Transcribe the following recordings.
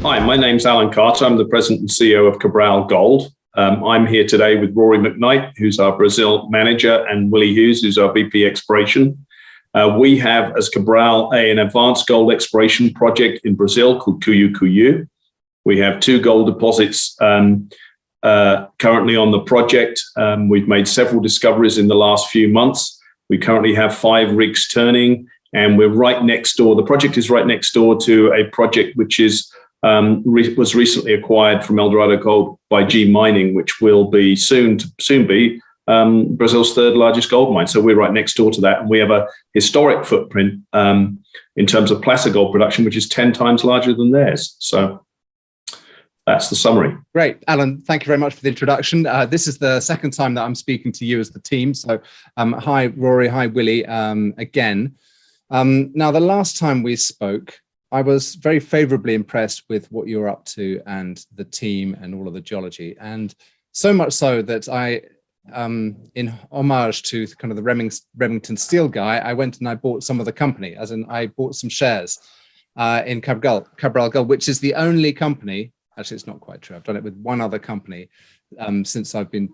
Hi, my name's Alan Carter. I'm the president and CEO of Cabral Gold. I'm here today with Rauri McKnight, who's our Brazil manager, and Willie Hughes, who's our VP exploration. We have, as Cabral, an advanced gold exploration project in Brazil called Cuiú Cuiú. We have 2 gold deposits currently on the project. We've made several discoveries in the last few months. We currently have 5 rigs turning, and we're right next door. The project is right next door to a project which is was recently acquired from Eldorado Gold by G Mining, which will be soon be Brazil's 3rd largest gold mine. So we're right next door to that, and we have a historic footprint in terms of placer gold production, which is 10 times larger than theirs. So that's the summary. Great, Alan. Thank you very much for the introduction. This is the 2nd time that I'm speaking to you as the team. So hi, Rauri. Hi, Willie. Again. Now, the last time we spoke, I was very favorably impressed with what you're up to and the team and all of the geology. And so much so that I, in homage to kind of the Remington Steel guy, I went and I bought some of the company, as in I bought some shares in Cabral Gold, which is the only company, actually it's not quite true, I've done it with one other company since I've been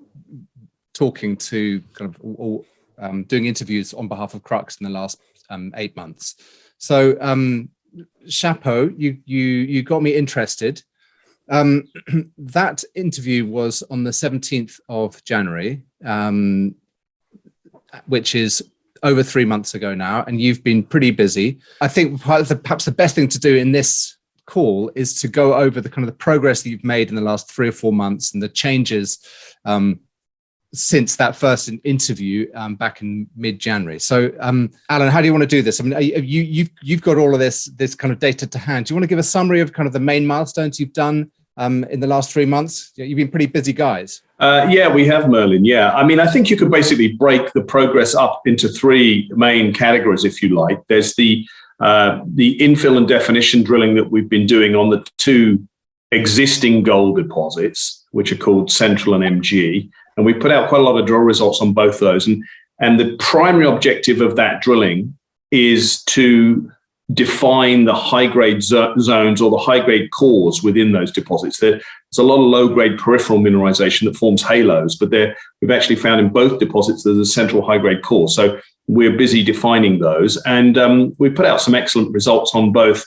talking to kind of doing interviews on behalf of Crux in the last 8 months. So chapeau, you got me interested. That interview was on the 17th of January, which is over 3 months ago now, and you've been pretty busy. I think perhaps the best thing to do in this call is to go over the kind of the progress that you've made in the last 3 or 4 months and the changes since that first interview back in mid-January. So, Alan, how do you want to do this? I mean, you've got all of this kind of data to hand. Do you want to give a summary of kind of the main milestones you've done in the last 3 months? You've been pretty busy guys. Yeah, we have, Merlin. Yeah, I mean, I think you could basically break the progress up into 3 main categories, if you like. There's the infill and definition drilling that we've been doing on the 2 existing gold deposits, which are called Central and MG. And we put out quite a lot of drill results on both those. And the primary objective of that drilling is to define the high-grade zones or the high-grade cores within those deposits. There's a lot of low-grade peripheral mineralization that forms halos, but we've actually found in both deposits there's a central high-grade core. So we're busy defining those. And we put out some excellent results on both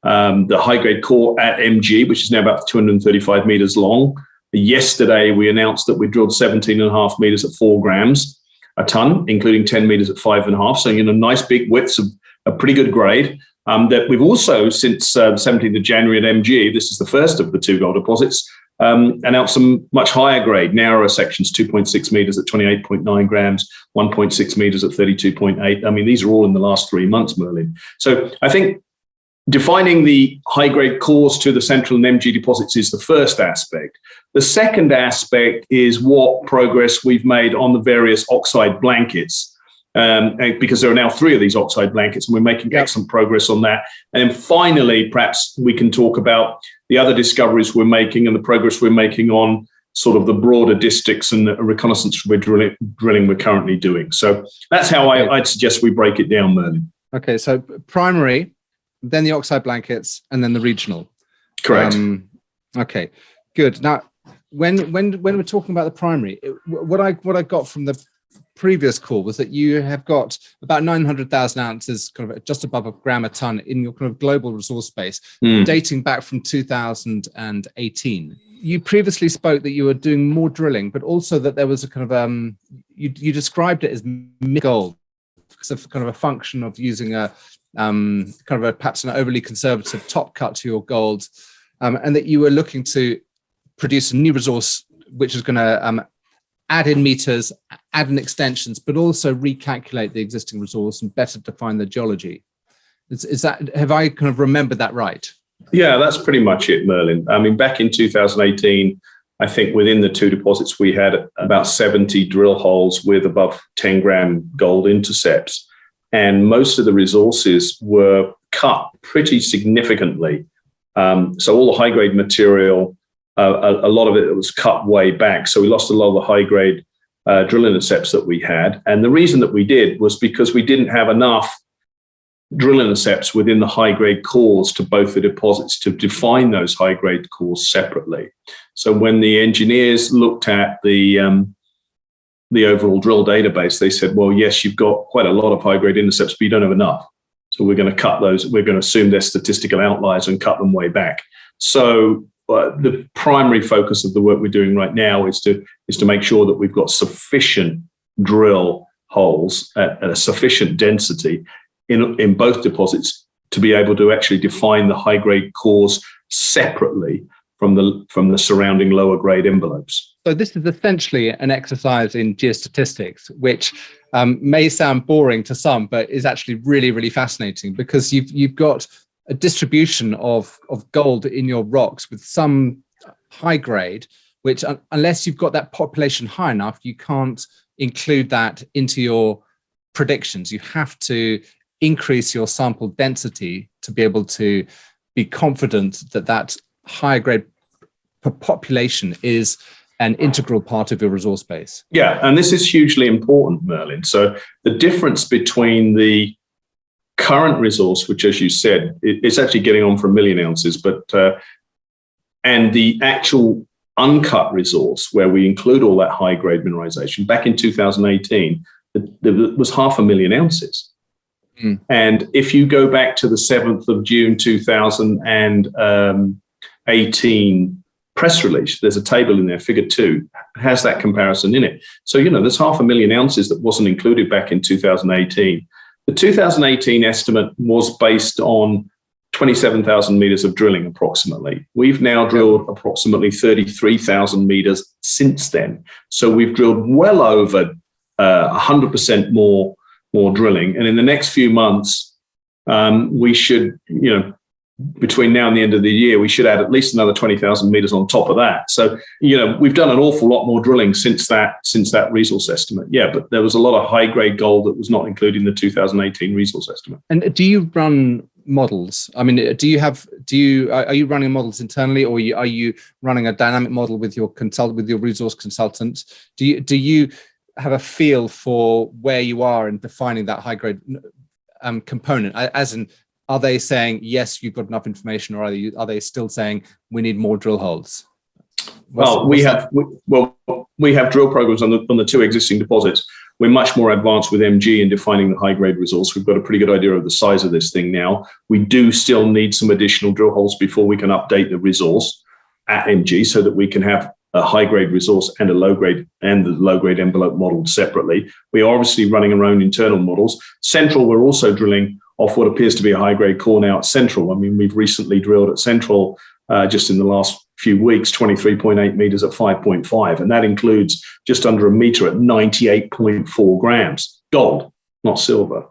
the high-grade core at MG, which is now about 235 meters long. Yesterday, we announced that we drilled 17.5 meters at 4 grams a ton, including 10 meters at 5.5. So, nice big widths of a pretty good grade. That we've also, since 17th of January at MG, this is the first of the 2 gold deposits, announced some much higher grade, narrower sections, 2.6 meters at 28.9 grams, 1.6 meters at 32.8. I mean, these are all in the last 3 months, Merlin. So I think defining the high-grade cores to the Central and MG deposits is the first aspect. The second aspect is what progress we've made on the various oxide blankets, because there are now 3 of these oxide blankets, and we're making excellent progress on that. And then finally, perhaps we can talk about the other discoveries we're making and the progress we're making on sort of the broader districts and the reconnaissance drilling we're currently doing. So that's how I'd suggest we break it down, Merlin. Okay, so primary, then the oxide blankets, and then the regional. Correct. Okay, good. Now, when we're talking about the primary, what I got from the previous call was that you have got about 900,000 ounces, kind of just above a gram a ton in your kind of global resource base, dating back from 2018. You previously spoke that you were doing more drilling, but also that there was a kind of you described it as gold, because of kind of a function of using a kind of perhaps an overly conservative top cut to your gold, and that you were looking to produce a new resource which is going to add in meters, add in extensions, but also recalculate the existing resource and better define the geology. Is that, have I kind of remembered that right? Yeah, that's pretty much it, Merlin. I mean, back in 2018, I think within the 2 deposits, we had about 70 drill holes with above 10 gram gold intercepts. And most of the resources were cut pretty significantly. So all the high-grade material, a lot of it was cut way back. So we lost a lot of the high-grade drill intercepts that we had. And the reason that we did was because we didn't have enough drill intercepts within the high-grade cores to both the deposits to define those high-grade cores separately. So when the engineers looked at the overall drill database, they said, well, yes, you've got quite a lot of high-grade intercepts, but you don't have enough. So we're going to cut those. We're going to assume they're statistical outliers and cut them way back. So the primary focus of the work we're doing right now is to make sure that we've got sufficient drill holes at a sufficient density in both deposits to be able to actually define the high-grade cores separately from the surrounding lower-grade envelopes. So this is essentially an exercise in geostatistics, which may sound boring to some, but is actually really, really fascinating, because you've got a distribution of gold in your rocks with some high grade, which unless you've got that population high enough, you can't include that into your predictions. You have to increase your sample density to be able to be confident that that higher grade population is an integral part of your resource base. Yeah, and this is hugely important, Merlin. So the difference between the current resource, which, as you said, it's actually getting on for 1 million ounces, but and the actual uncut resource, where we include all that high-grade mineralization, back in 2018, there was 500,000 ounces. And if you go back to the 7th of June 2018 press release, there's a table in there, figure 2, has that comparison in it. So, there's 500,000 ounces that wasn't included back in 2018. The 2018 estimate was based on 27,000 meters of drilling approximately. We've now drilled approximately 33,000 meters since then. So we've drilled well over 100% more drilling. And in the next few months, we should, between now and the end of the year, we should add at least another 20,000 meters on top of that. So, we've done an awful lot more drilling since that resource estimate. Yeah, but there was a lot of high-grade gold that was not included in the 2018 resource estimate. And do you run models? I mean, are you running models internally, or are you running a dynamic model with your resource consultant? Do you have a feel for where you are in defining that high-grade component? As in, are they saying, yes, you've got enough information, or are they still saying we need more drill holes? We have drill programs on the 2 existing deposits. We're much more advanced with MG in defining the high-grade resource. We've got a pretty good idea of the size of this thing now. We do still need some additional drill holes before we can update the resource at MG, so that we can have a high-grade resource and the low-grade envelope modeled separately. We are obviously running our own internal models. Central, we're also drilling off what appears to be a high-grade core now at Central. I mean, we've recently drilled at Central just in the last few weeks, 23.8 meters at 5.5, and that includes just under a meter at 98.4 grams, gold, not silver.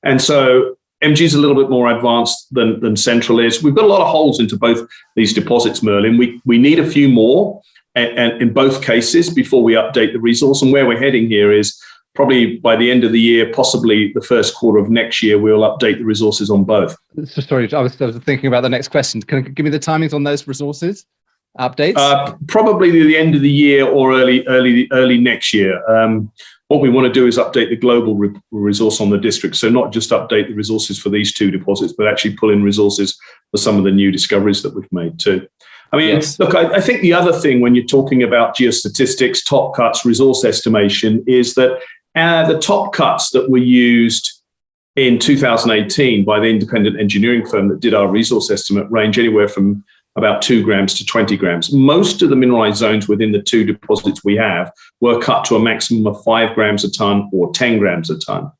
And so MG is a little bit more advanced than Central is. We've got a lot of holes into both these deposits, Merlin. We need a few more, and in both cases, before we update the resource. And where we're heading here is probably by the end of the year, possibly the first quarter of next year, we'll update the resources on both. Sorry, I was thinking about the next question. Can you give me the timings on those resources updates? Probably the end of the year or early next year. What we want to do is update the global resource on the district. So not just update the resources for these 2 deposits, but actually pull in resources for some of the new discoveries that we've made too. I mean, yes. Look, I think the other thing when you're talking about geostatistics, top cuts, resource estimation, is that the top cuts that were used in 2018 by the independent engineering firm that did our resource estimate range anywhere from about 2 grams to 20 grams. Most of the mineralized zones within the 2 deposits we have were cut to a maximum of 5 grams a ton or 10 grams a ton.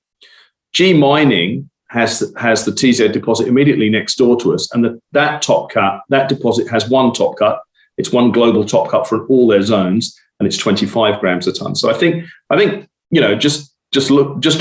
G Mining has the TZ deposit immediately next door to us, and that deposit has one top cut. It's one global top cut for all their zones, and it's 25 grams a ton. So I think just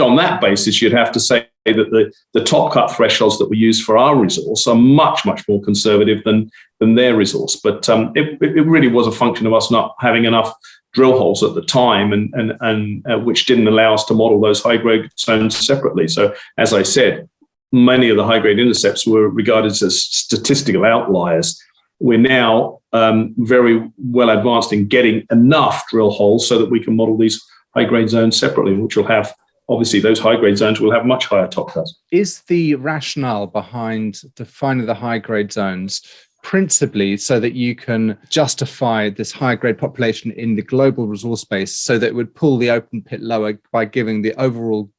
on that basis, you'd have to say that the top cut thresholds that we use for our resource are much more conservative than their resource. But it really was a function of us not having enough drill holes at the time, and which didn't allow us to model those high-grade zones separately. So, as I said, many of the high-grade intercepts were regarded as statistical outliers. We're now very well advanced in getting enough drill holes so that we can model these high-grade zones separately, which will have obviously those high-grade zones will have much higher top cuts. Is the rationale behind defining the high-grade zones principally so that you can justify this high-grade population in the global resource base, so that it would pull the open pit lower by giving the overall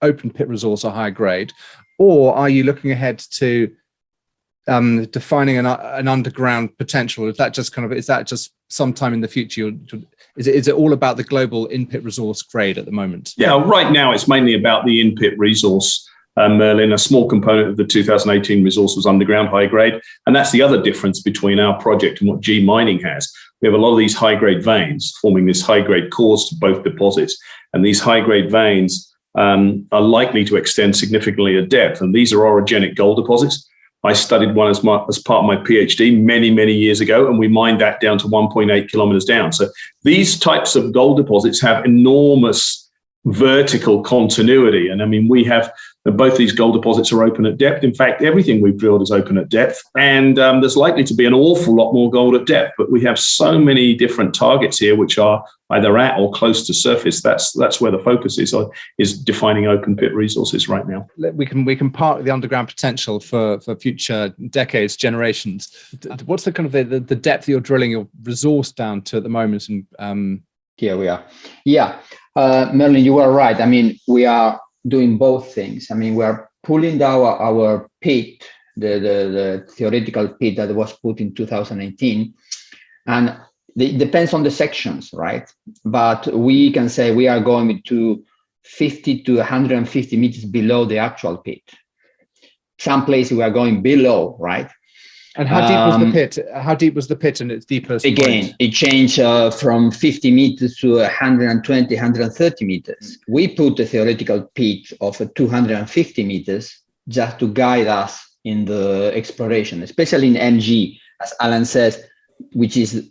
open pit resource a high grade? Or are you looking ahead to defining an underground potential? Is that just sometime in the future? Is it all about the global in-pit resource grade at the moment? Yeah, right now it's mainly about the in-pit resource. Merlin, a small component of the 2018 resource was underground high grade. And that's the other difference between our project and what G Mining has. We have a lot of these high grade veins forming this high grade cores to both deposits. And these high grade veins are likely to extend significantly at depth. And these are orogenic gold deposits. I studied one as part of my PhD many, many years ago, and we mined that down to 1.8 kilometers down. So these types of gold deposits have enormous vertical continuity. And I mean, we have both these gold deposits are open at depth. In fact, everything we've drilled is open at depth. And there's likely to be an awful lot more gold at depth. But we have so many different targets here, which are either at or close to surface. That's where the focus is defining open pit resources right now. We can park the underground potential for future decades, generations. What's the kind of the depth you're drilling your resource down to at the moment? And here we are. Yeah, Merlin, you are right. I mean, we are doing both things. I mean, we are pulling down our pit, the theoretical pit that was put in 2018, and it depends on the sections, right? But we can say we are going to 50 to 150 meters below the actual pit. Some places we are going below, right? And how deep was the pit? How deep was the pit in its deepest Again, point? it changed from 50 meters to 120, 130 meters. We put a theoretical pit of 250 meters just to guide us in the exploration, especially in MG, as Alan says, which is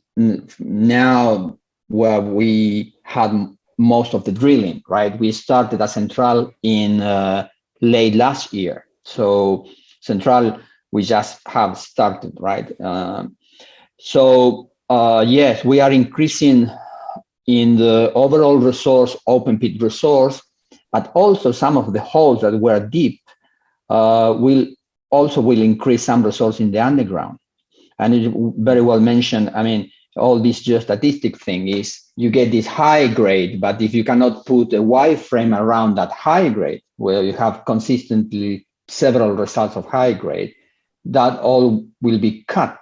now where we had most of the drilling, right? We started at Central in late last year. So Central, we just have started, right? Yes, we are increasing in the overall resource, open pit resource, but also some of the holes that were deep will increase some resource in the underground. And it very well mentioned, I mean, all this geostatistic thing is you get this high grade, but if you cannot put a wireframe around that high grade, where you have consistently several results of high grade, that all will be cut.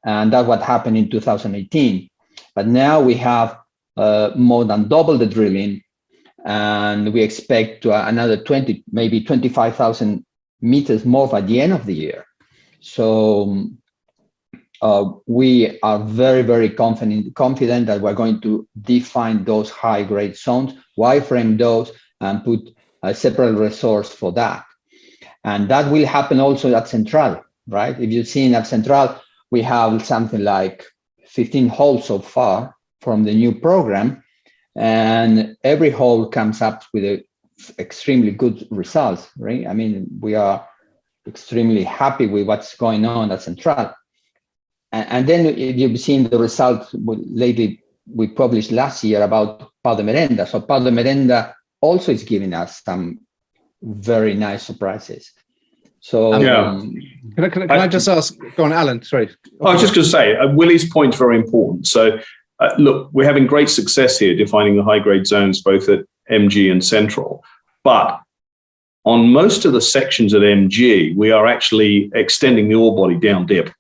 And that's what happened in 2018. But now we have more than double the drilling, and we expect to another 20, maybe 25,000 meters more by the end of the year. So we are very, very confident that we're going to define those high grade zones, wireframe those, and put a separate resource for that. And that will happen also at Central, right? If you've seen at Central, we have something like 15 holes so far from the new program, and every hole comes up with extremely good results, right? I mean, we are extremely happy with what's going on at Central. And then if you've seen the results lately, we published last year about Pau Da Merenda. So Pau Da Merenda also is giving us some very nice surprises. So can I just ask, go on, Alan, sorry. I was just going to say, Willie's point is very important. So look, we're having great success here defining the high grade zones, both at MG and Central. But on most of the sections at MG, we are actually extending the ore body down dip.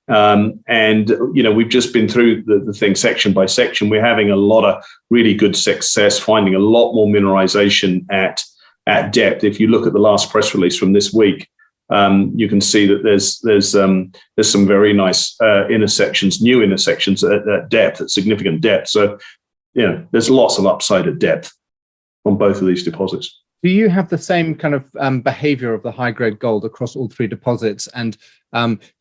And, you know, we've just been through the thing section by section. We're having a lot of really good success, finding a lot more mineralization at depth. If you look at the last press release from this week, you can see that there's some very nice intersections, new intersections at depth, at significant depth. So, you know, there's lots of upside at depth on both of these deposits. Do you have the same kind of behavior of the high-grade gold across all three deposits? And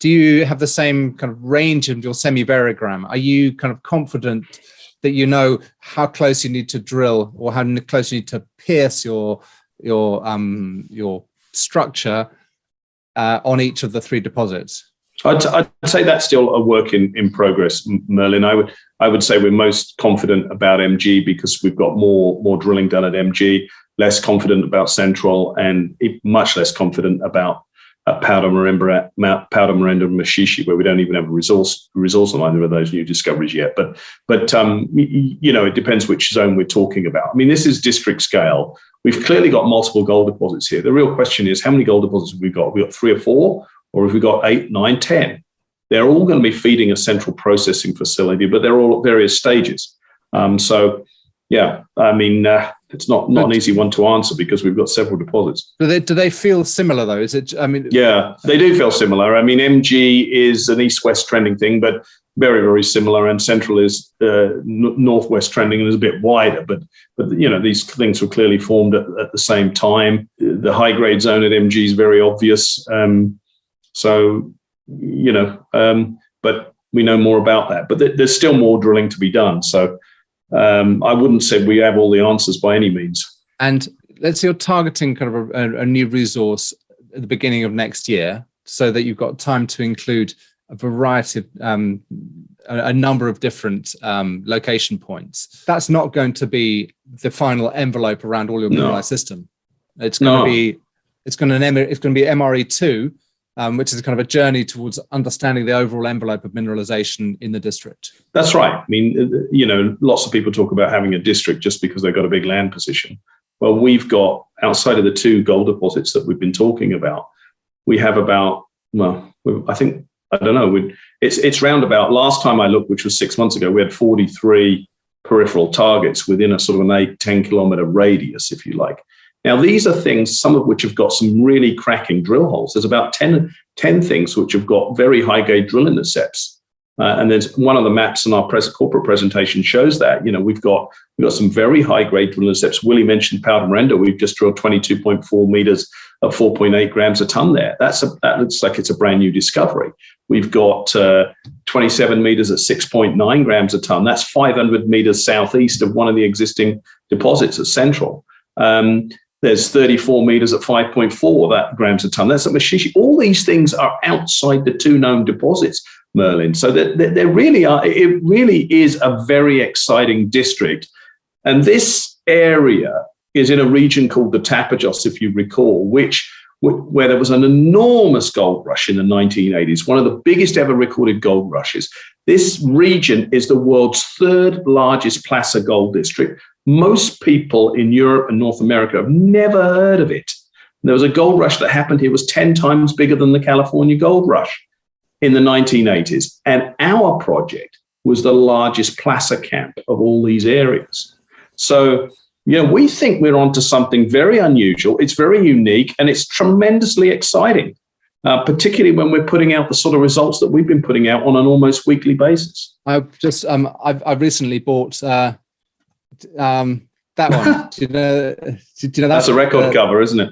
do you have the same kind of range in your semi-variogram? Are you kind of confident that you know how close you need to drill or how close you need to pierce your structure on each of the three deposits? I'd say that's still a work in progress, Merlin. I would say we're most confident about MG because we've got more drilling done at MG, less confident about Central, and much less confident about Pau Da Merenda and Machichie, where we don't even have a resource on either of those new discoveries yet. But it depends which zone we're talking about. I mean, this is district scale. We've clearly got multiple gold deposits here. The real question is, how many gold deposits have we got? Have we got 3 or 4, or have we got 8, 9, 10? They're all going to be feeding a central processing facility, but they're all at various stages. It's not an easy one to answer because we've got several deposits. Do they feel similar though? Yeah, they do feel similar. I mean, MG is an east-west trending thing, but very, very similar, and Central is northwest trending and is a bit wider. But these things were clearly formed at the same time. The high-grade zone at MG is very obvious. But we know more about that. But there's still more drilling to be done. So I wouldn't say we have all the answers by any means. And let's say you're targeting kind of a new resource at the beginning of next year, so that you've got time to include a variety of a number of different location points. That's not going to be the final envelope around all your mineralized system. It's going to be MRE2. Which is kind of a journey towards understanding the overall envelope of mineralization in the district. That's right. I mean, lots of people talk about having a district just because they've got a big land position. Well, we've got, outside of the 2 gold deposits that we've been talking about, we have about, it's round about, last time I looked, which was 6 months ago, we had 43 peripheral targets within a sort of an 8-10 kilometer radius, if you like. Now, these are things, some of which have got some really cracking drill holes. There's about 10 things which have got very high-grade drill intercepts. And there's one of the maps in our corporate presentation shows that. We've got some very high-grade drill intercepts. Willie mentioned Pau Da Merenda. We've just drilled 22.4 meters at 4.8 grams a ton there. That looks like it's a brand new discovery. We've got 27 meters at 6.9 grams a ton. That's 500 meters southeast of one of the existing deposits at Central. There's 34 meters at 5.4 grams a ton. That's at Machichie. All these things are outside the 2 known deposits, Merlin. So there really are. It really is a very exciting district. And this area is in a region called the Tapajós, if you recall, where there was an enormous gold rush in the 1980s, one of the biggest ever recorded gold rushes. This region is the world's 3rd largest placer gold district. Most people in Europe and North America have never heard of it. There was a gold rush that happened here, was 10 times bigger than the California gold rush in the 1980s. And our project was the largest placer camp of all these areas. So, we think we're onto something very unusual. It's very unique, and it's tremendously exciting, particularly when we're putting out the sort of results that we've been putting out on an almost weekly basis. I've recently bought that one. Do you know that? That's a record cover, isn't it?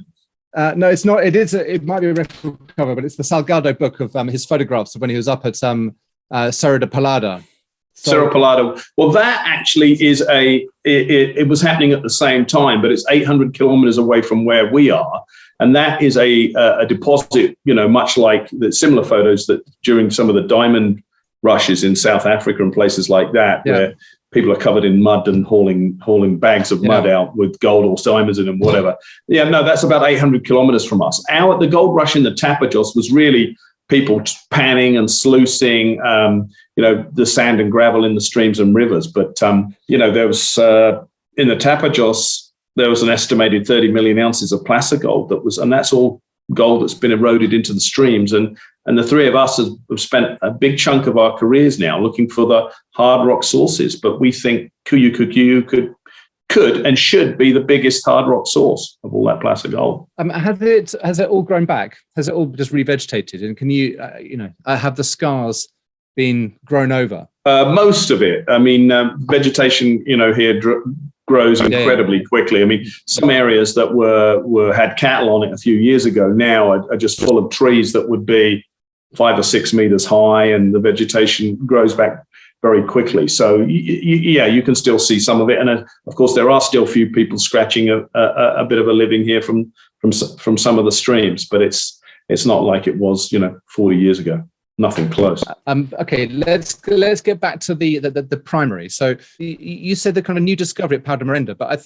No, it's not. It might be a record cover, but it's the Salgado book of his photographs of when he was up at Serra de Pelada. Serra Pelada. Well, that actually is it was happening at the same time, but it's 800 kilometers away from where we are. And that is a deposit, much like the similar photos that during some of the diamond rushes in South Africa and places like that, where people are covered in mud and hauling bags of mud out with gold or diamonds in them, whatever. Yeah, no, that's about 800 kilometers from us. The gold rush in the Tapajós was really people panning and sluicing, the sand and gravel in the streams and rivers. But, there was, in the Tapajós, there was an estimated 30 million ounces of placer gold and that's all gold that's been eroded into the streams. And the 3 of us have spent a big chunk of our careers now looking for the hard rock sources. But we think Cuiú Cuiú could and should be the biggest hard rock source of all that placer gold. Has it all grown back? Has it all just revegetated? And can you, have the scars been grown over? Most of it. I mean, vegetation, here grows incredibly quickly. I mean, some areas that had cattle on it a few years ago now are just full of trees that would be 5 or 6 meters high, and the vegetation grows back very quickly. So you can still see some of it, and of course there are still few people scratching a bit of a living here from some of the streams, but it's not like it was 40 years ago. nothing close. Okay, let's get back to the primary. So you said the kind of new discovery at Pau Da Merenda, but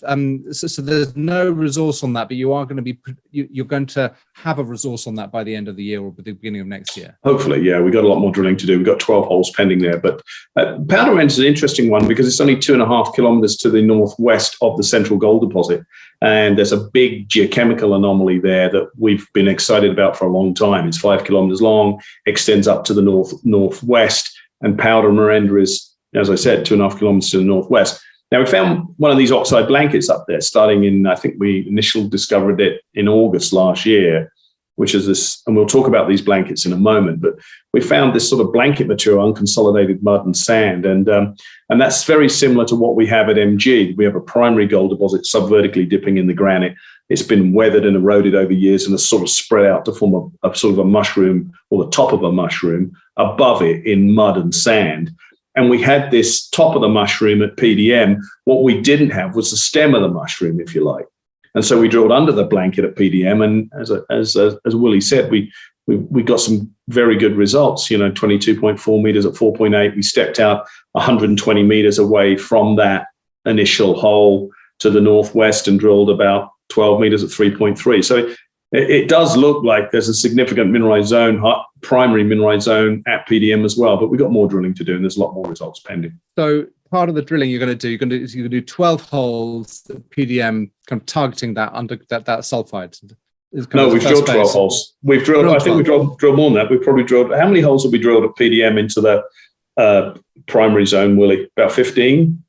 so there's no resource on that, but you are going to be you're going to have a resource on that by the end of the year or the beginning of next year. Hopefully, yeah. We've got a lot more drilling to do. We've got 12 holes pending there, but Pau Da Merenda is an interesting one because it's only 2.5 kilometers to the northwest of the central gold deposit. And there's a big geochemical anomaly there that we've been excited about for a long time. It's 5 kilometers long, extends up to the northwest, and Pau Da Merenda is, as I said, 2.5 kilometers to the northwest. Now, we found one of these oxide blankets up there starting in, I think we initially discovered it in August last year, which is this, and we'll talk about these blankets in a moment, but we found this sort of blanket material, unconsolidated mud and sand, and that's very similar to what we have at MG. We have a primary gold deposit subvertically dipping in the granite. It's been weathered and eroded over years and has sort of spread out to form a sort of a mushroom, or the top of a mushroom above it in mud and sand. And we had this top of the mushroom at PDM. What we didn't have was the stem of the mushroom, if you like. And so we drilled under the blanket at PDM, and as Willie said, we got some very good results. 22.4 meters at 4.8. We stepped out 120 meters away from that initial hole to the northwest and drilled about 12 meters at 3.3. So it does look like there's a significant mineralized zone, primary mineralized zone at PDM as well. But we've got more drilling to do, and there's a lot more results pending. So part of the drilling you're going to do 12 holes at PDM, kind of targeting that under that sulfide. No, we've drilled 12 holes. We've drilled. I think we've drilled more than that. We've probably drilled. How many holes have we drilled at PDM into the primary zone, Willie? About 15.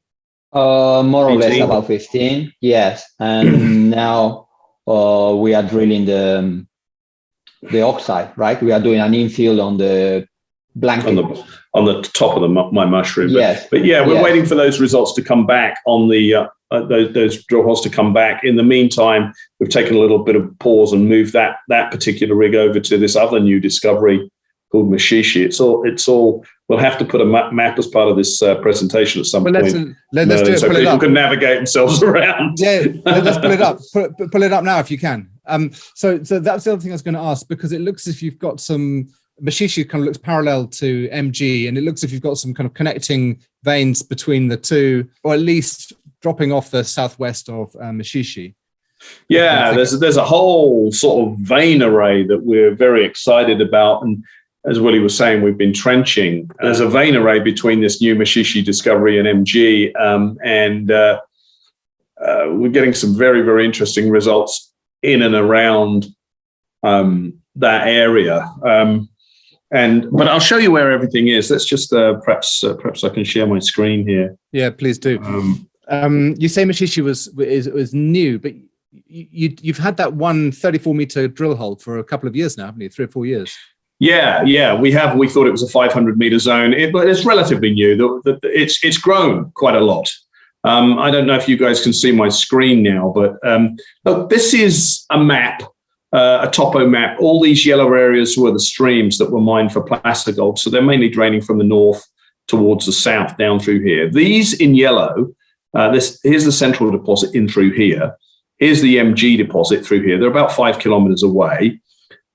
More or less about 15. Yes, and now we are drilling the oxide. Right, we are doing an infill on the blanket. On the top of my mushroom. Yes. But yeah, we're waiting for those results to come back on the those drill holes to come back. In the meantime, we've taken a little bit of pause and moved that particular rig over to this other new discovery called Machichie. It's all. We'll have to put a map as part of this presentation at some point. Let's do it. So people can navigate themselves around. Yeah, let's pull it up. Pull it up now if you can. So that's the other thing I was going to ask, because it looks as if you've got some. Machichie kind of looks parallel to MG, and it looks as if you've got some kind of connecting veins between the two, or at least dropping off the southwest of Machichie. Yeah, there's a whole sort of vein array that we're very excited about, and as Willie was saying, we've been trenching. There's a vein array between this new Machichie discovery and MG, and we're getting some very, very interesting results in and around that area. But I'll show you where everything is. Let's just perhaps I can share my screen here. Yeah, please do. You say Machichie was new, but you've had that 134-meter drill hole for a couple of years now, haven't you? 3 or 4 years. Yeah, we have. We thought it was a 500-meter zone, but it's relatively new. It's grown quite a lot. I don't know if you guys can see my screen now, but look, this is a map. A topo map. All these yellow areas were the streams that were mined for placer gold. So they're mainly draining from the north towards the south down through here. These in yellow, here's the central deposit in through here. Here's the MG deposit through here. They're about 5 kilometers away.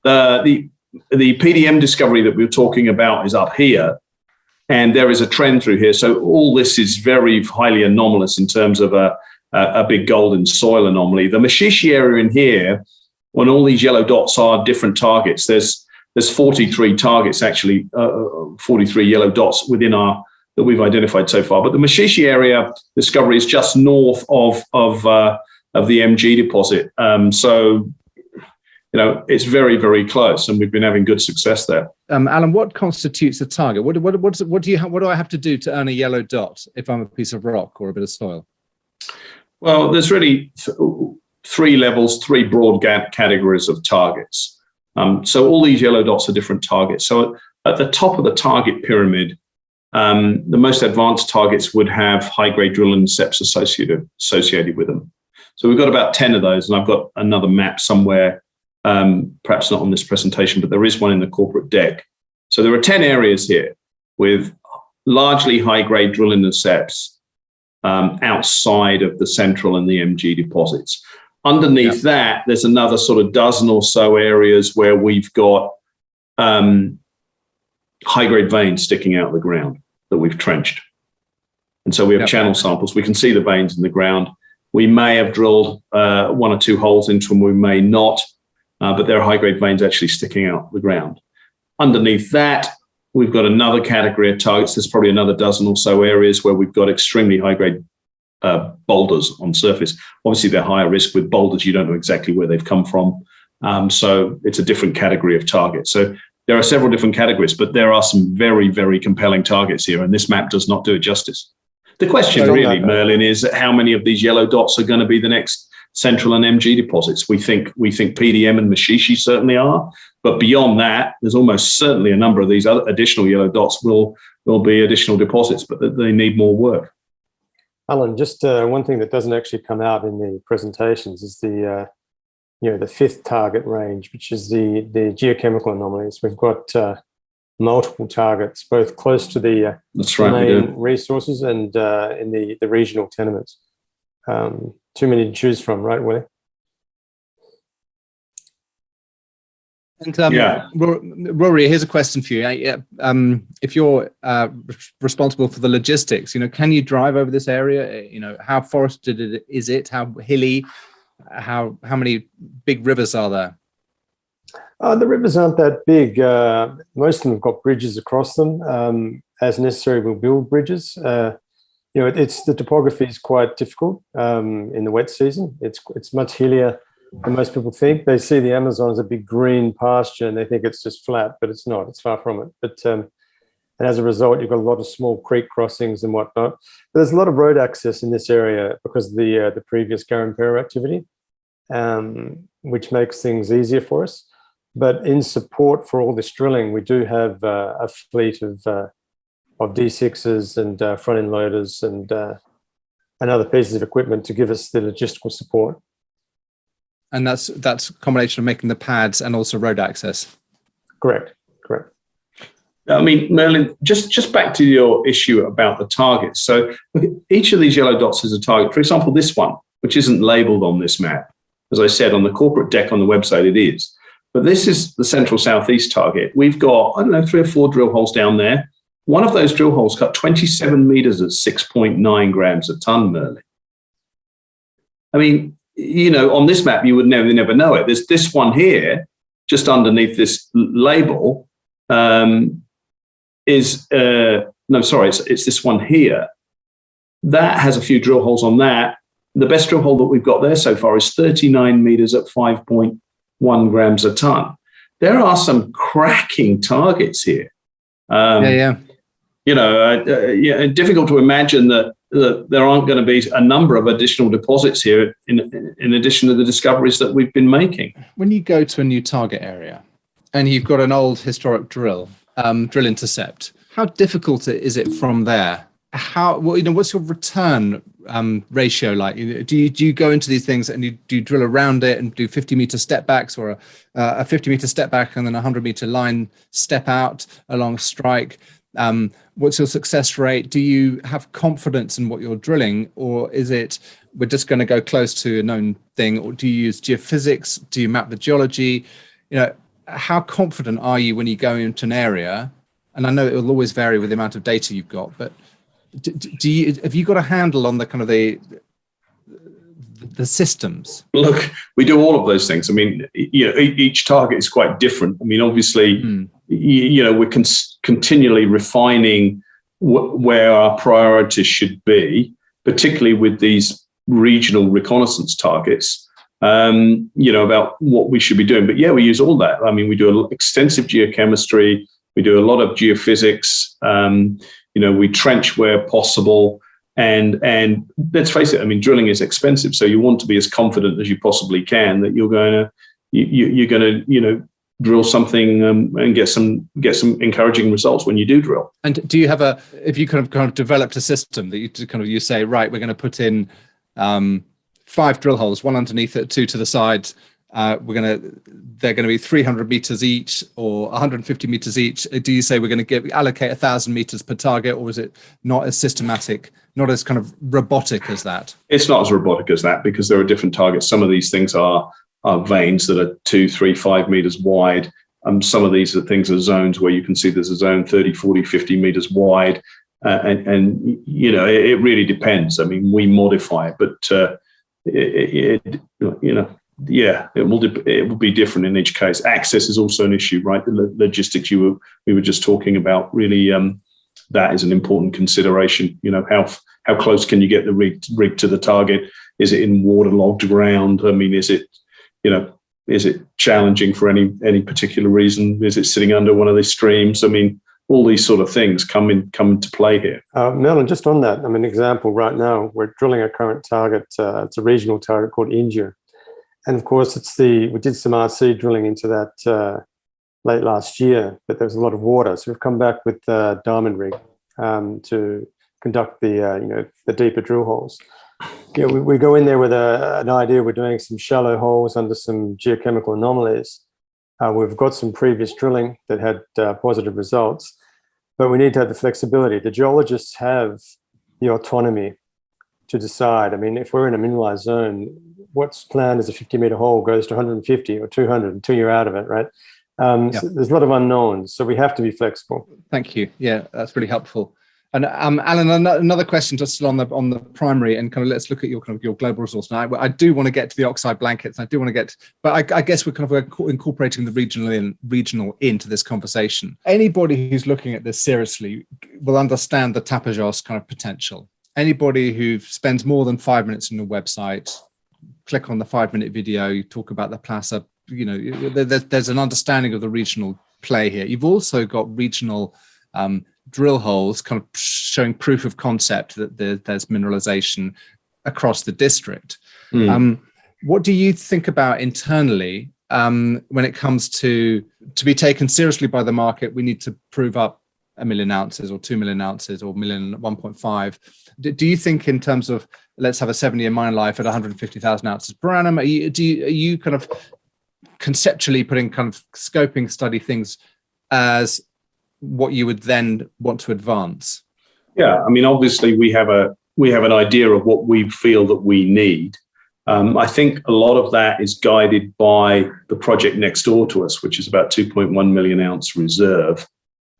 The PDM discovery that we were talking about is up here, and there is a trend through here. So all this is very highly anomalous in terms of a big golden soil anomaly. The Machichie area in here, when all these yellow dots are different targets, there's 43 targets actually, 43 yellow dots within that we've identified so far. But the Machichie area discovery is just north of the MG deposit. So it's very, very close, and we've been having good success there. Alan, what constitutes a target? What do I have to do to earn a yellow dot if I'm a piece of rock or a bit of soil? Well, there's really 3 levels, 3 broad categories of targets. So all these yellow dots are different targets. So at the top of the target pyramid, the most advanced targets would have high-grade drill intercepts associated with them. So we've got about 10 of those, and I've got another map somewhere, perhaps not on this presentation, but there is one in the corporate deck. So there are 10 areas here with largely high-grade drill intercepts outside of the central and the MG deposits. Underneath that, there's another sort of dozen or so areas where we've got high-grade veins sticking out of the ground that we've trenched. And so we have channel samples. We can see the veins in the ground. We may have drilled 1 or 2 holes into them. We may not, but there are high-grade veins actually sticking out of the ground. Underneath that, we've got another category of targets. There's probably another dozen or so areas where we've got extremely high-grade boulders on surface. Obviously, they're higher risk with boulders. You don't know exactly where they've come from. So it's a different category of target. So there are several different categories, but there are some very, very compelling targets here, and this map does not do it justice. The question really, Merlin, is how many of these yellow dots are going to be the next central and MG deposits? We think PDM and Machichie certainly are, but beyond that, there's almost certainly a number of these other additional yellow dots will be additional deposits, but they need more work. Alan, just one thing that doesn't actually come out in the presentations is the the 5th target range, which is the geochemical anomalies. We've got multiple targets, both close to the main resources and in the regional tenements. Too many to choose from, right, Willie? And Rory, here's a question for you. If you're responsible for the logistics, can you drive over this area? How forested is it? How hilly? How many big rivers are there? The rivers aren't that big. Most of them have got bridges across them. As necessary, we'll build bridges. The topography is quite difficult in the wet season. It's much hillier than most people think. They see the Amazon as a big green pasture and they think it's just flat, but it's not. It's far from it. But and as a result, you've got a lot of small creek crossings and whatnot. But there's a lot of road access in this area because of the previous Garimpera activity, which makes things easier for us. But in support for all this drilling, we do have a fleet of D6s and front-end loaders and other pieces of equipment to give us the logistical support. And that's a combination of making the pads and also road access. Correct. I mean, Merlin, just back to your issue about the targets. So each of these yellow dots is a target. For example, this one, which isn't labeled on this map. As I said, on the corporate deck on the website, it is. But this is the central southeast target. We've got, 3 or 4 drill holes down there. One of those drill holes cut 27 meters at 6.9 grams a ton, Merlin. I mean, on this map, you would never know it. There's this one here, just underneath this label, it's this one here. That has a few drill holes on that. The best drill hole that we've got there so far is 39 meters at 5.1 grams a ton. There are some cracking targets here. Difficult to imagine that there aren't going to be a number of additional deposits here in addition to the discoveries that we've been making. When you go to a new target area and you've got an old historic drill intercept, how difficult is it from there? What's your return ratio like? Do you go into these things and do you drill around it and do 50-meter step backs or a 50-meter step back and then a 100-meter line step out along strike? What's your success rate? Do you have confidence in what you're drilling, or is it we're just going to go close to a known thing? Or do you use geophysics? Do you map the geology? How confident are you when you go into an area? And I know it will always vary with the amount of data you've got, but have you got a handle on the kind of the systems? Look, we do all of those things. I mean, each target is quite different. I mean, obviously, we're continually refining where our priorities should be, particularly with these regional reconnaissance targets, about what we should be doing. But we use all that. I mean, we do extensive geochemistry. We do a lot of geophysics. We trench where possible. And let's face it, I mean, drilling is expensive. So you want to be as confident as you possibly can that you're going to drill something and get some encouraging results when you do drill. And do you have if you kind of developed a system that you say, right, we're going to put in 5 drill holes, 1 underneath it, 2 to the side. They're going to be 300 meters each or 150 meters each. Do you say we're going to allocate 1,000 meters per target, or is it not as systematic, not as kind of robotic as that? It's not as robotic as that because there are different targets. Some of these things are veins that are 2, 3, 5 meters wide, Some of these are things are zones where you can see there's a zone 30, 40, 50 meters wide. And it really depends. I mean, we modify it, but it will be different in each case. Access is also an issue, right? The logistics we were just talking about, really, that is an important consideration. How close can you get the rig to the target? Is it in waterlogged ground? I mean, is it challenging for any particular reason? Is it sitting under one of these streams? I mean, all these sort of things come into play here. Merlin, just on that, I mean, example right now, we're drilling a current target. It's a regional target called India. And of course, we did some RC drilling into that late last year, but there was a lot of water. So we've come back with the diamond rig to conduct the deeper drill holes. We go in there with an idea. We're doing some shallow holes under some geochemical anomalies. We've got some previous drilling that had positive results, but we need to have the flexibility. The geologists have the autonomy to decide. I mean, if we're in a mineralized zone, what's planned as a 50-meter hole goes to 150 or 200 until you're out of it, right? So there's a lot of unknowns, so we have to be flexible. Thank you. Yeah, that's really helpful. And Alan, another question just still on the primary, and kind of let's look at your global resource. Now, I do want to get to the oxide blankets. I do want to get, but I guess we're incorporating the regional into this conversation. Anybody who's looking at this seriously will understand the Tapajós kind of potential. Anybody who spends more than 5 minutes on your website, click on the 5-minute video, you talk about the plaza. There's an understanding of the regional play here. You've also got regional drill holes kind of showing proof of concept that there's mineralization across the district. What do you think about internally when it comes to be taken seriously by the market? We need to prove up 1 million ounces or 2 million ounces or 1.5. Do you think in terms of let's have a 7-year mine life at 150,000 ounces per annum? Are you kind of conceptually putting kind of scoping study things as what you would then want to advance? Yeah, I mean, obviously we have an idea of what we feel that we need. I think a lot of that is guided by the project next door to us, which is about 2.1 million ounce reserve,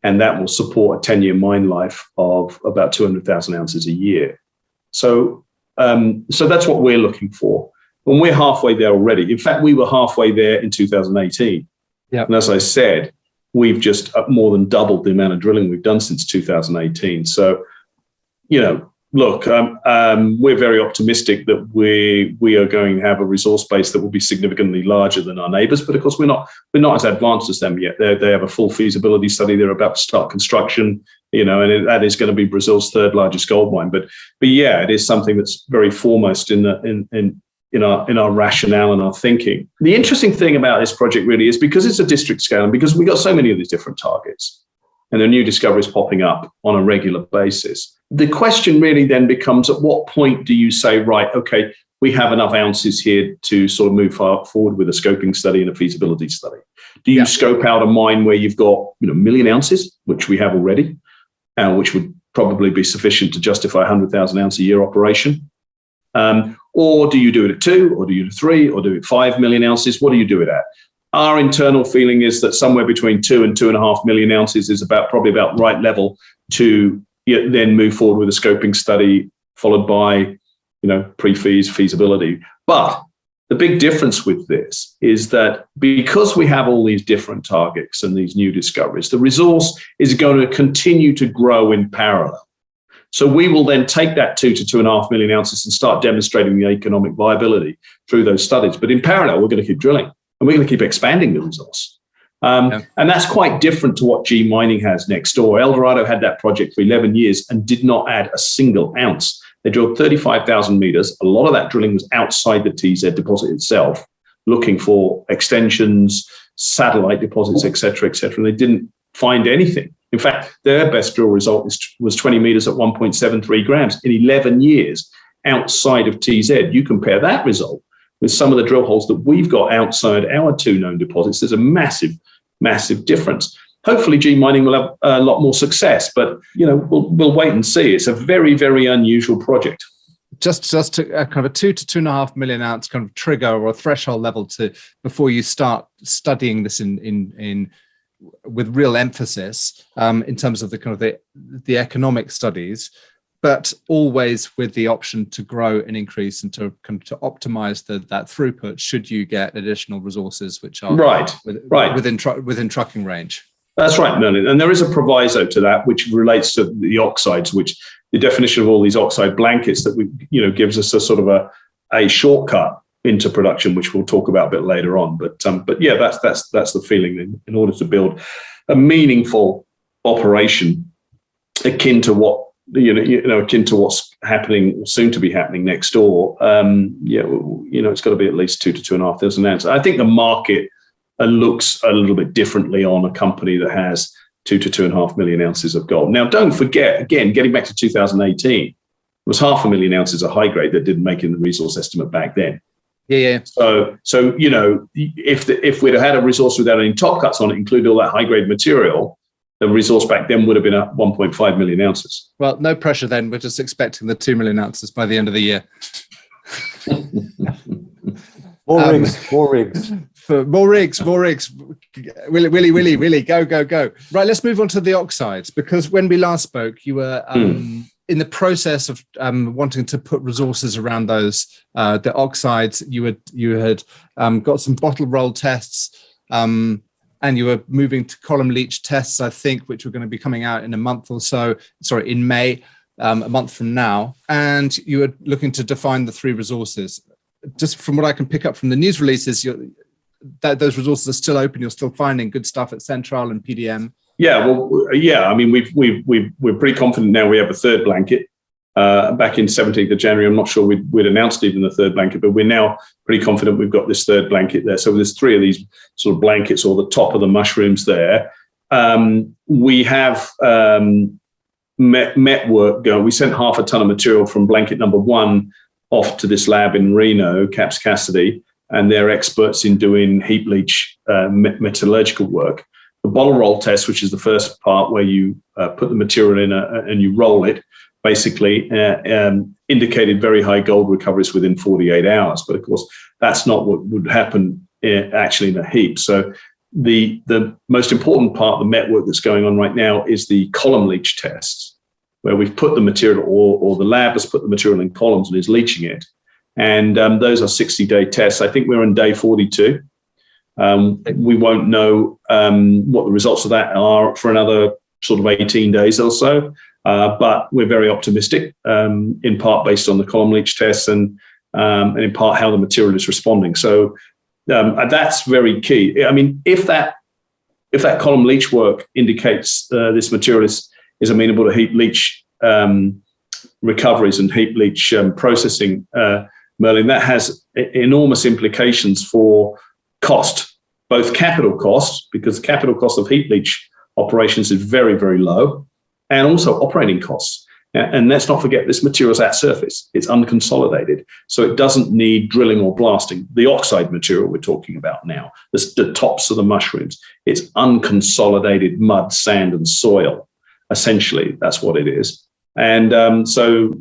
and that will support a 10-year mine life of about 200,000 ounces a year. So that's what we're looking for, and we're halfway there already. In fact, we were halfway there in 2018. Yeah, and as I said, we've just more than doubled the amount of drilling we've done since 2018. So, look, we're very optimistic that we are going to have a resource base that will be significantly larger than our neighbours. But of course, we're not as advanced as them yet. They have a full feasibility study. They're about to start construction. And that is going to be Brazil's third largest gold mine. But yeah, it is something that's very foremost in our rationale and our thinking. The interesting thing about this project really is because it's a district scale and because we got so many of these different targets and there are new discoveries popping up on a regular basis, the question really then becomes, at what point do you say, right, okay, we have enough ounces here to sort of move forward with a scoping study and a feasibility study? Do you scope out a mine where you've got 1 million ounces, which we have already, which would probably be sufficient to justify a 100,000 ounce a year operation? Or do you do it at 2, or do you do 3, or do it 5 million ounces? What do you do it at? Our internal feeling is that somewhere between 2 and 2.5 million ounces is probably about right level to then move forward with a scoping study, followed by pre-feas, feasibility. But the big difference with this is that because we have all these different targets and these new discoveries, the resource is going to continue to grow in parallel. So we will then take that 2 to 2.5 million ounces and start demonstrating the economic viability through those studies. But in parallel, we're going to keep drilling and we're going to keep expanding the resource. And that's quite different to what G Mining has next door. Eldorado had that project for 11 years and did not add a single ounce. They drilled 35,000 meters. A lot of that drilling was outside the TZ deposit itself, looking for extensions, satellite deposits, et cetera, and they didn't find anything. In fact, their best drill result was 20 meters at 1.73 grams in 11 years outside of TZ. You compare that result with some of the drill holes that we've got outside our 2 known deposits, there's a massive, massive difference. Hopefully, G Mining will have a lot more success, but we'll wait and see. It's a very, very unusual project. just to kind of a 2 to 2.5 million ounce kind of trigger or threshold level to before you start studying this in with real emphasis in terms of the kind of the economic studies, but always with the option to grow and increase and to optimize that throughput should you get additional resources which are within trucking range. That's right, Merlin. And there is a proviso to that, which relates to the oxides, which the definition of all these oxide blankets that gives us a sort of a shortcut into production, which we'll talk about a bit later on. But yeah, that's the feeling in order to build a meaningful operation akin to what akin to what's happening, soon to be happening next door. It's got to be at least 2 to 2.5 thousand ounces. I think the market looks a little bit differently on a company that has 2 to 2.5 million ounces of gold. Now, don't forget, again, getting back to 2018, it was 500,000 ounces of high grade that didn't make it in the resource estimate back then. Yeah. So if we'd have had a resource without any top cuts on it, including all that high grade material, the resource back then would have been at 1.5 million ounces. Well, no pressure then. We're just expecting the 2 million ounces by the end of the year. More rigs. More rigs. Willie, go. Right, let's move on to the oxides, because when we last spoke, you were in the process of wanting to put resources around those, the oxides. You had got some bottle roll tests, and you were moving to column leach tests, I think, which were going to be coming out in a month or so. Sorry, in May, a month from now. And you were looking to define the 3 resources. Just from what I can pick up from the news releases, those resources are still open. You're still finding good stuff at Central and PDM. Yeah, I mean, we're pretty confident now. We have a third blanket. Back in 17th of January, I'm not sure we'd announced even the third blanket, but we're now pretty confident we've got this third blanket there. So there's 3 of these sort of blankets, or the top of the mushrooms there. We have met work going. We sent 0.5 ton of material from blanket number 1 off to this lab in Reno, Caps Cassidy, and they're experts in doing heap leach metallurgical work. The bottle roll test, which is the first part where you put the material in and you roll it, basically indicated very high gold recoveries within 48 hours. But of course, that's not what would happen actually in a heap. So the most important part of the met work that's going on right now is the column leach tests, where we've put the material, or the lab has put the material in columns and is leaching it. And those are 60-day tests. I think we're on day 42. We won't know what the results of that are for another sort of 18 days or so. But we're very optimistic, in part based on the column leach tests and in part how the material is responding. So that's very key. I mean, if that column leach work indicates this material is amenable to heap leach recoveries and heap leach processing, Merlin, that has enormous implications for cost, both capital costs, because the capital cost of heap leach operations is very, very low, and also operating costs. And let's not forget, this material is at surface. It's unconsolidated, so it doesn't need drilling or blasting. The oxide material we're talking about now, the tops of the mushrooms, it's unconsolidated mud, sand, and soil. Essentially, that's what it is. And so,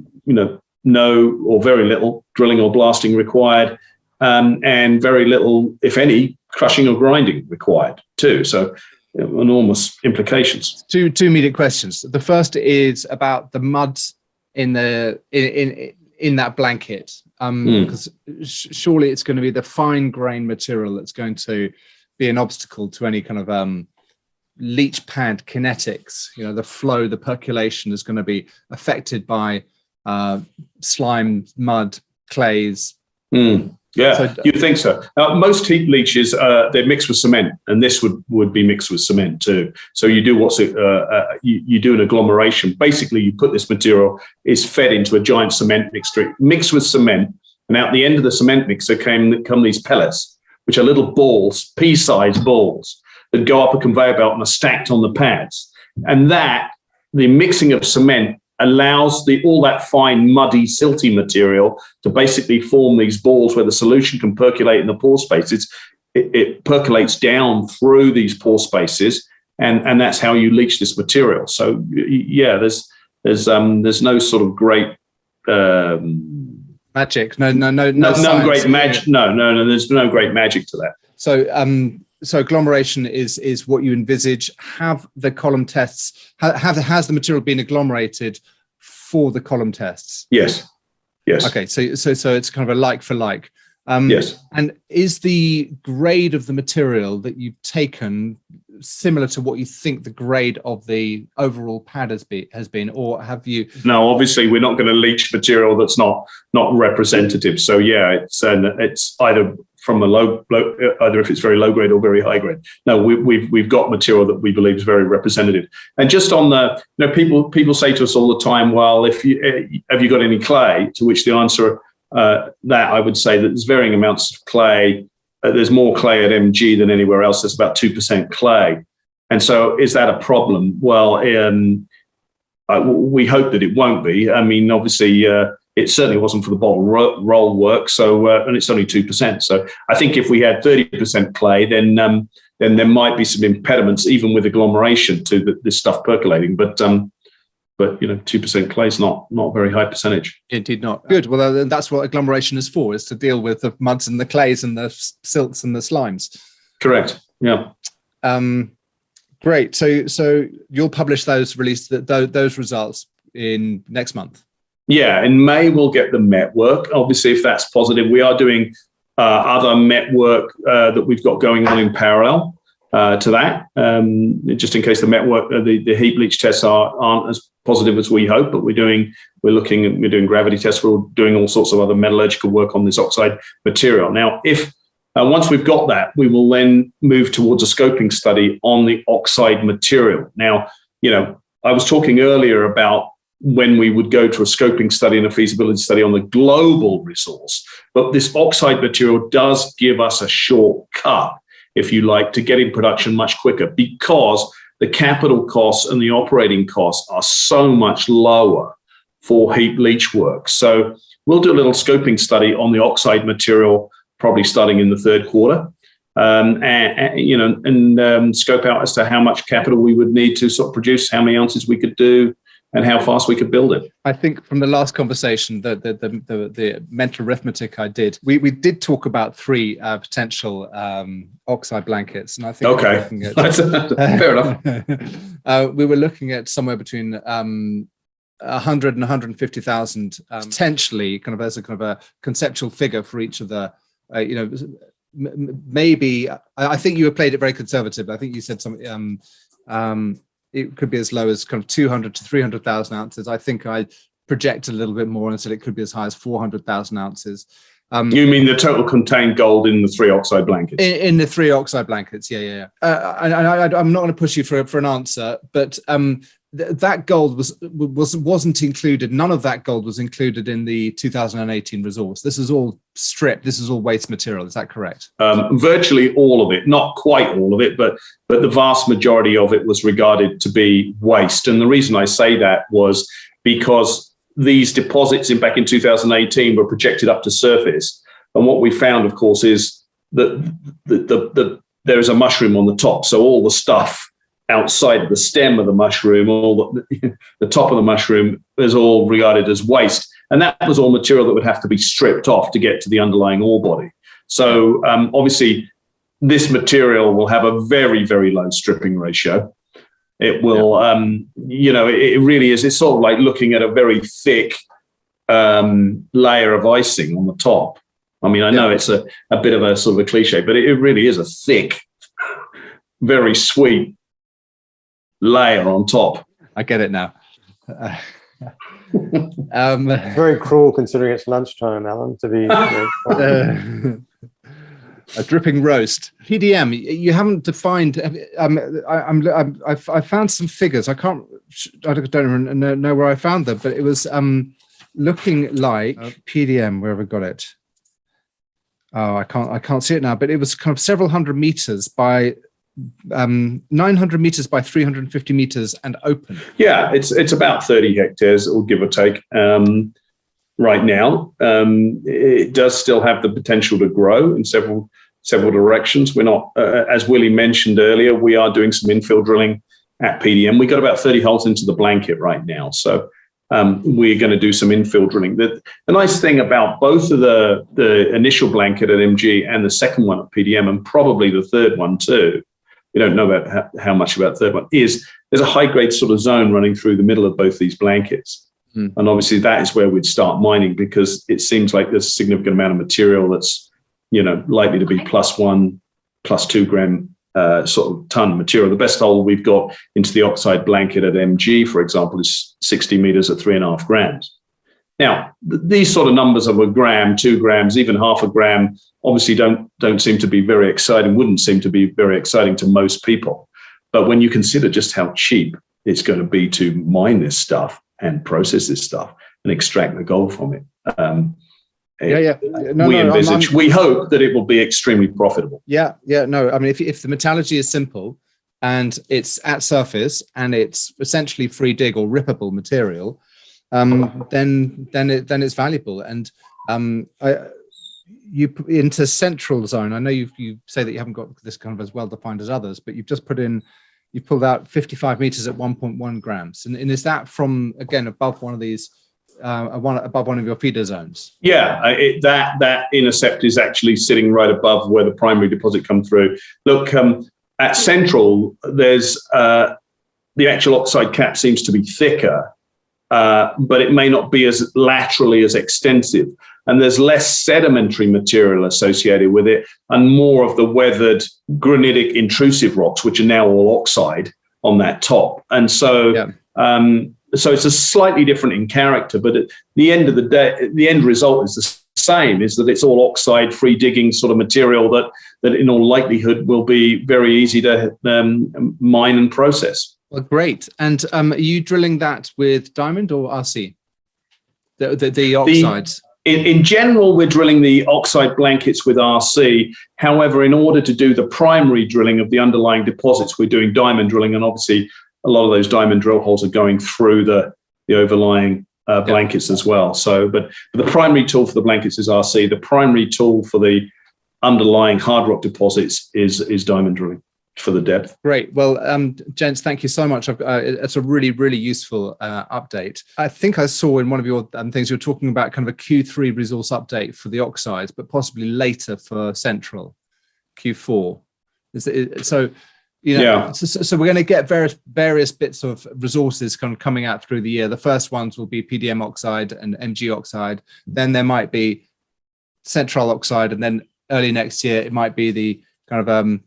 no or very little drilling or blasting required, and very little, if any, crushing or grinding required too. So enormous implications. Two immediate questions. The first is about the mud in that blanket, because surely it's going to be the fine grain material that's going to be an obstacle to any kind of leach pad kinetics. The flow, the percolation is going to be affected by slime, mud, clays. Yeah, so, you think so? Most heap leaches, they're mixed with cement, and this would be mixed with cement too. So you do you do an agglomeration. Basically, you put this material, is fed into a giant cement mixture, mixed with cement, and out the end of the cement mixer come these pellets, which are little balls, pea-sized balls, that go up a conveyor belt and are stacked on the pads. And the mixing of cement allows all that fine, muddy, silty material to basically form these balls where the solution can percolate in the pore spaces. It percolates down through these pore spaces, and that's how you leach this material. So yeah, there's no sort of great magic. No great magic. No. There's no great magic to that. So agglomeration is what you envisage. Have the column tests? Has the material been agglomerated for the column tests? Yes. Okay. So it's kind of a like for like. Yes. And is the grade of the material that you've taken similar to what you think the grade of the overall pad has been, or have you? No, obviously we're not going to leach material that's not representative. So yeah, it's either from a low, either if it's very low grade or very high grade. No, we've got material that we believe is very representative. And just on the, people say to us all the time, well, have you got any clay? To which the answer that I would say that there's varying amounts of clay. There's more clay at MG than anywhere else. There's about 2% clay. And so is that a problem? Well, we hope that it won't be. I mean, obviously, it certainly wasn't for the bottle roll work. So, and it's only 2%. So I think if we had 30% clay, then there might be some impediments, even with agglomeration, to this stuff percolating. But 2% clay is not a very high percentage. Indeed not. Good. Well, then that's what agglomeration is for, is to deal with the muds and the clays and the silts and the slimes. Correct. Yeah. Great. So you'll publish those results in next month. Yeah. In May, we'll get the MET work. Obviously, if that's positive, we are doing other MET work that we've got going on in parallel to that, just in case the MET work, the heap leach tests aren't as positive as we hope, but we're doing gravity tests. We're doing all sorts of other metallurgical work on this oxide material. Now, if once we've got that, we will then move towards a scoping study on the oxide material. Now, I was talking earlier about when we would go to a scoping study and a feasibility study on the global resource, but this oxide material does give us a shortcut, if you like, to get in production much quicker, because the capital costs and the operating costs are so much lower for heap leach work. So we'll do a little scoping study on the oxide material, probably starting in the third quarter, and scope out as to how much capital we would need to sort of produce, how many ounces we could do, and how fast we could build it. I think from the last conversation, the mental arithmetic I did, we did talk about 3 potential oxide blankets, and I think that's fair enough. We were looking at somewhere between 100 and 150,000 potentially, kind of as a kind of a conceptual figure for each of the, maybe. I think you played it very conservative. I think you said something. It could be as low as kind of 200 to 300,000 ounces. I think I projected a little bit more and said it could be as high as 400,000 ounces. You mean the total contained gold in the 3 oxide blankets? In the 3 oxide blankets, yeah. I'm not going to push you for an answer, but that gold wasn't included. None of that gold was included in the 2018 resource. This is all stripped. This is all waste material. Is that correct? Virtually all of it, not quite all of it, but the vast majority of it was regarded to be waste. And the reason I say that was because these deposits back in 2018 were projected up to surface. And what we found, of course, is that there is a mushroom on the top. So all the stuff outside of the stem of the mushroom, all the top of the mushroom, is all regarded as waste. And that was all material that would have to be stripped off to get to the underlying ore body. So obviously, this material will have a very, very low stripping ratio. It will, it really is. It's sort of like looking at a very thick layer of icing on the top. I mean, I know it's a bit of a sort of a cliche, but it really is a thick, very sweet layer on top. I get it now. Very cruel considering it's lunchtime, Alan, to be a dripping roast. PDM, you haven't defined. I found some figures. I don't know where I found them, but it was looking like PDM. Where have I got it? Oh, I can't see it now. But it was kind of several hundred meters by 900 meters by 350 meters and open. Yeah, it's about 30 hectares, or give or take. Right now, it does still have the potential to grow in several directions. We're not, as Willie mentioned earlier, we are doing some infill drilling at PDM. We got about 30 holes into the blanket right now, so we're going to do some infill drilling. The nice thing about both of the initial blanket at MG and the second one at PDM, and probably the third one too, we don't know about how much about the third one, is there's a high-grade sort of zone running through the middle of both these blankets. And obviously that is where we'd start mining, because it seems like there's a significant amount of material that's, likely to be +1, +2 gram sort of ton material. The best hole we've got into the oxide blanket at MG, for example, is 60 meters at 3.5 grams. Now, these sort of numbers of 1 gram, 2 grams, even half a gram, obviously don't seem to be very exciting, wouldn't seem to be very exciting to most people. But when you consider just how cheap it's going to be to mine this stuff and process this stuff and extract the gold from it, we hope that it will be extremely profitable. No, I mean, if the metallurgy is simple and it's at surface and it's essentially free dig or rippable material, then it's valuable. And you into central zone, I know you say that you haven't got this kind of as well defined as others, but you've pulled out 55 meters at 1.1 grams, and is that from, again, above one of these? Above one of your feeder zones? Yeah, that intercept is actually sitting right above where the primary deposit come through. Look, at Central, there's the actual oxide cap seems to be thicker, but it may not be as laterally as extensive. And there's less sedimentary material associated with it and more of the weathered granitic intrusive rocks, which are now all oxide on that top. And so, so it's a slightly different in character, but at the end of the day, the end result is the same, is that it's all oxide, free digging sort of material that in all likelihood will be very easy to mine and process. Well, great. And are you drilling that with diamond or RC? The oxides? In general, we're drilling the oxide blankets with RC. However, in order to do the primary drilling of the underlying deposits, we're doing diamond drilling, and obviously a lot of those diamond drill holes are going through the overlying blankets as well. So, but the primary tool for the blankets is RC. The primary tool for the underlying hard rock deposits is diamond drilling for the depth. Great. Well, gents, thank you so much. It's a really, really useful update. I think I saw in one of your things you're talking about kind of a Q3 resource update for the oxides, but possibly later for Central, Q4. So we're going to get various bits of resources kind of coming out through the year. The first ones will be PDM oxide and MG oxide. Then there might be Central oxide, and then early next year it might be the kind of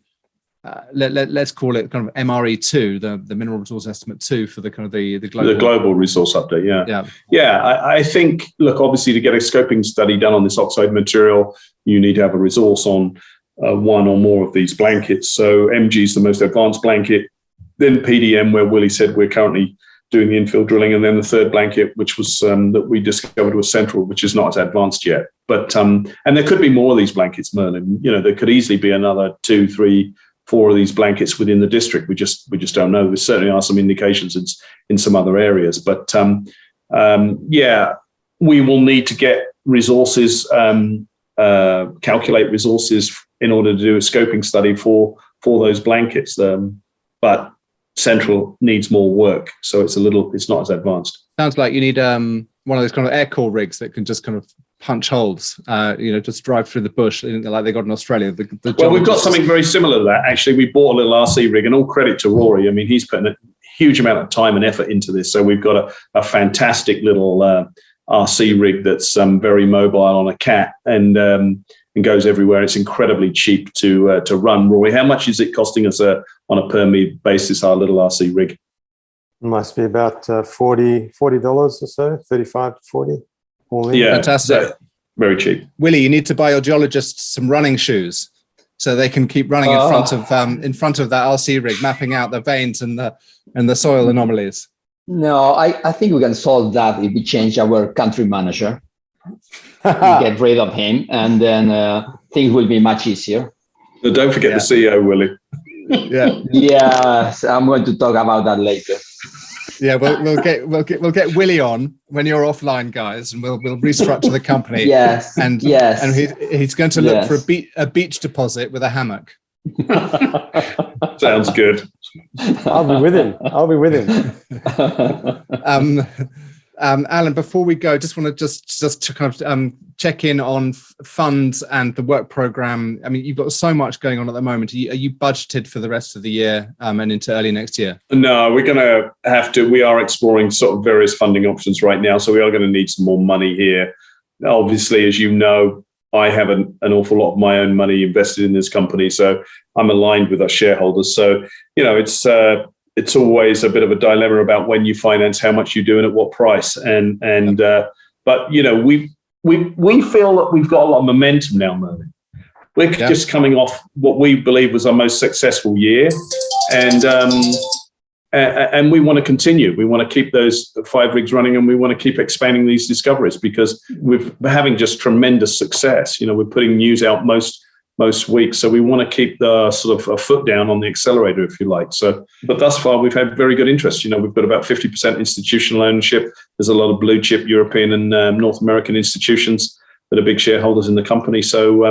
let's call it kind of MRE2, the mineral resource estimate 2 for the kind of the global resource update. I think, look, obviously to get a scoping study done on this oxide material, you need to have a resource on one or more of these blankets. So MG is the most advanced blanket, then PDM, where Willie said we're currently doing the infill drilling, and then the third blanket, which was that we discovered was Central, which is not as advanced yet. But and there could be more of these blankets, Merlin. There could easily be another 2, 3, 4 of these blankets within the district. We just don't know. There certainly are some indications in some other areas. But we will need to get resources, calculate resources in order to do a scoping study for those blankets. But Central needs more work, so it's not as advanced. Sounds like you need one of those kind of air core rigs that can just kind of punch holes, just drive through the bush like they got in Australia. Well, we've got something very similar to that. Actually, we bought a little RC rig, and all credit to Rauri. I mean, he's putting a huge amount of time and effort into this. So we've got a fantastic little RC rig that's very mobile on a cat and goes everywhere. It's incredibly cheap to run. Rory, how much is it costing us on a per me basis, our little RC rig? It must be about $40 or so, 35 to 40. Yeah, fantastic. Very cheap. Willie, you need to buy your geologists some running shoes so they can keep running in front of that RC rig, mapping out the veins and the soil anomalies. No, I think we can solve that if we change our country manager. Get rid of him, and then things will be much easier. So don't forget the CEO, Willie. Yes, I'm going to talk about that later. Yeah, we'll get Willie on when you're offline, guys, and we'll restructure the company. Yes, and he's going to look for a beach deposit with a hammock. Sounds good. I'll be with him. Alan, before we go, just want to just to kind of check in on funds and the work program. I mean, you've got so much going on at the moment. Are you budgeted for the rest of the year and into early next year? No, we're going to have to. We are exploring sort of various funding options right now, so we are going to need some more money here. Obviously, as you know, I have an awful lot of my own money invested in this company, so I'm aligned with our shareholders. So, you know, it's always a bit of a dilemma about when you finance, how much you do, and at what price. But you know, we feel that we've got a lot of momentum now, Merlin. We're just coming off what we believe was our most successful year, and we want to continue. We want to keep those 5 rigs running, and we want to keep expanding these discoveries because we're having just tremendous success. You know, we're putting news out most weeks, so we want to keep the sort of a foot down on the accelerator, if you like. So, but thus far we've had very good interest. You know, we've got about 50% institutional ownership. There's a lot of blue chip European and North American institutions that are big shareholders in the company. So,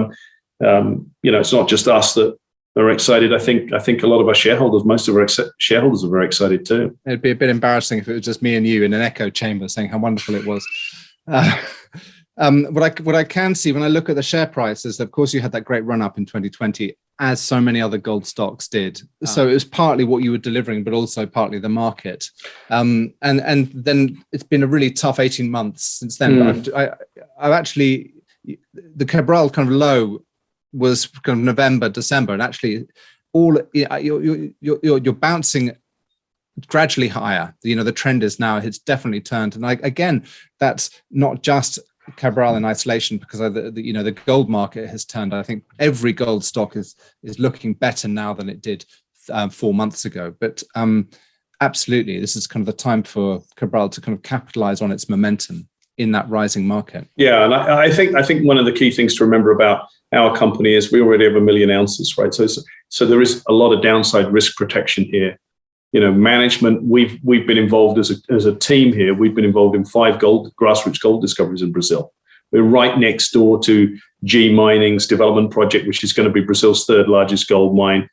you know, it's not just us that are excited. I think a lot of our shareholders, most of our shareholders, are very excited too. It'd be a bit embarrassing if it was just me and you in an echo chamber saying how wonderful it was. What I can see when I look at the share prices, of course, you had that great run up in 2020, as so many other gold stocks did. So it was partly what you were delivering, but also partly the market. And then it's been a really tough 18 months since then. But I've actually, the Cabral kind of low was kind of November, December, and actually you're bouncing gradually higher. You know, the trend is now, it's definitely turned. And again, that's not just Cabral in isolation, because the gold market has turned. I think every gold stock is looking better now than it did 4 months ago. But absolutely, this is kind of the time for Cabral to kind of capitalize on its momentum in that rising market. Yeah, and I think one of the key things to remember about our company is we already have 1 million ounces, right? So there is a lot of downside risk protection here. You know, management, we've been involved as a team here. We've been involved in 5 grassroots gold discoveries in Brazil. We're right next door to G Mining's development project, which is going to be Brazil's 3rd largest gold mine.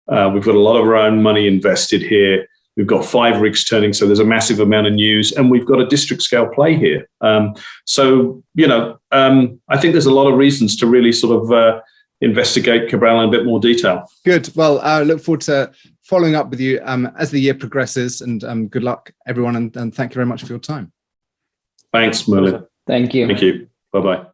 We've got a lot of our own money invested here. We've got 5 rigs turning, so there's a massive amount of news, and we've got a district scale play here. So, you know, I think there's a lot of reasons to really sort of investigate Cabral in a bit more detail. Good. Well, I look forward to following up with you as the year progresses, and good luck, everyone, and thank you very much for your time. Thanks, Merlin. Thank you. Thank you. Bye-bye.